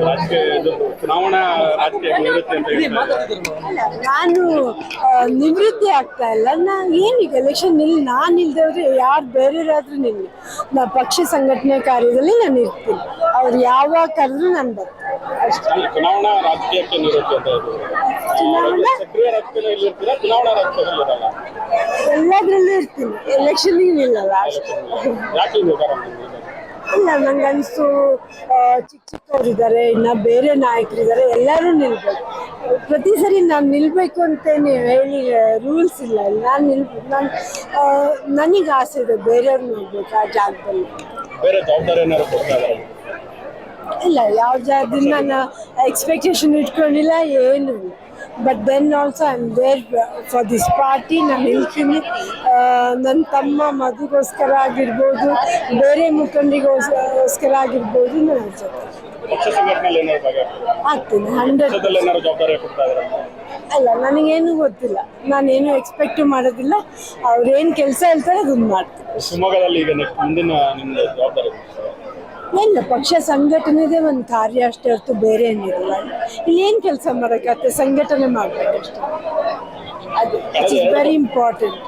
ರಾಜಕೀಯ ಚುನಾವಣಾ ರಾಜಕೀಯ ನಿವೃತ್ತಿ ಅಂತ ಹೇಳ್ತಾರೆ. ನಾನು ನಿವೃತ್ತಿ ಆಗ್ತಾ ಇಲ್ಲ. ಏನೀಗ ಎಲೆಕ್ಷನ್ ನಾನು ಇಲ್ದವ್ರೆ ಯಾರು ಬೇರೆಯವರಾದ್ರೂ ನಿಲ್ಲಿ, ನಾ ಪಕ್ಷ ಸಂಘಟನೆ ಕಾರ್ಯದಲ್ಲಿ ನಾನು ಇರ್ತೀನಿ. ಅವ್ರು ಯಾವಾಗ ಕರೆದ್ರು ನಾನು ಬರ್ತೀನಿ ಅಷ್ಟೇ. ಚುನಾವಣಾ ರಾಜಕೀಯಕ್ಕೆ ನಿವೃತ್ತಿ ಅಂತ ಹೇಳ್ತಾರೆ. ಸಕ್ರಿಯ ರಾಜಕೀಯದಲ್ಲಿ ಇರ್ತೀರಾ, ಚುನಾವಣಾ ರಾಜಕೀಯದಲ್ಲಿ ಇರಲ್ಲ? ಎಲ್ಲದ್ರಲ್ಲೂ ಇರ್ತೀನಿ, ಎಲೆಕ್ಷನ್ಗೆ ನಿಲ್ಲಲ್ಲ ಅಷ್ಟೇ. ಯಾಕೆ ನಿರ್ಧಾರ? ಇಲ್ಲ, ನಂಗೆ ಅನಿಸ್ತು ಚಿಕ್ಕವರಿದ್ದಾರೆ, ಇನ್ನು ಬೇರೆ ನಾಯಕರಿದ್ದಾರೆ, ಎಲ್ಲರೂ ನಿಲ್ಬೇಕು. ಪ್ರತಿ ಸರಿ ನಾನು ನಿಲ್ಲಬೇಕು ಅಂತೇನೆ ಹೇಳಿ ರೂಲ್ಸ್ ಇಲ್ಲ. ನನಗೆ ಆಸೆ ಇದೆ ಬೇರೆಯವ್ರು ನೋಡ್ಬೇಕು ಆ ಜಾಗದಲ್ಲಿ. ಬೇರೆ ಜವಾಬ್ದಾರಿ ಏನಾದ್ರು ಕೊಡ್ತಾ ಇದ್ದಾರೆ? ಇಲ್ಲ, ಯಾವ ಜಾಗದಿಂದ ನಾನು ಎಕ್ಸ್ಪೆಕ್ಟೇಷನ್ ಇಟ್ಕೊಂಡಿಲ್ಲ, ಏನು. But then also I am there for this party. ನಾನು ನಿಲ್ತೀನಿ. ನನ್ನ ತಮ್ಮ ಮದುಗೋಸ್ಕರ ಆಗಿರ್ಬೋದು, ಬೇರೆ ಮುಖಂಡರಿಗೋಸ್ಕರ ಆಗಿರ್ಬೋದು, ನಾನು ಪಕ್ಷ ಸಂಘಟನೆಯಲ್ಲಿ ಏನಾದ್ರು ಆಗ್ತೀನಿ 100%. ಏನಾದ್ರು ಜವಾಬ್ದಾರಿ ಕೊಡ್ತಾ ಇದ್ದಾರೆ? ಅಲ್ಲ, ನನಗೇನು ಗೊತ್ತಿಲ್ಲ, ನಾನೇನು ಎಕ್ಸ್ಪೆಕ್ಟ್ ಮಾಡೋದಿಲ್ಲ. ಅವ್ರೇನು ಕೆಲಸ ಹೇಳ್ತಾರೆ ಅದನ್ನು ಮಾಡ್ತೀನಿ. ಶಿವಮೊಗ್ಗದಲ್ಲಿ ಈಗ ನೆಕ್ಸ್ಟ್ ಮುಂದಿನ ನಿಮ್ದು ಜವಾಬ್ದಾರಿ ಇಲ್ಲ, ಪಕ್ಷ ಸಂಘಟನೆದೇ ಒಂದು ಕಾರ್ಯ ಅಷ್ಟೇ ಹೊರತು ಬೇರೆ ಏನಿರಲ್ಲ. ಇಲ್ಲಿ ಏನು ಕೆಲಸ ಮಾಡೋಕ್ಕಾಗತ್ತೆ, ಸಂಘಟನೆ ಮಾಡಬೇಕಷ್ಟೇ. ಅದು ಇಟ್ ಇಸ್ ವೆರಿ ಇಂಪಾರ್ಟೆಂಟ್.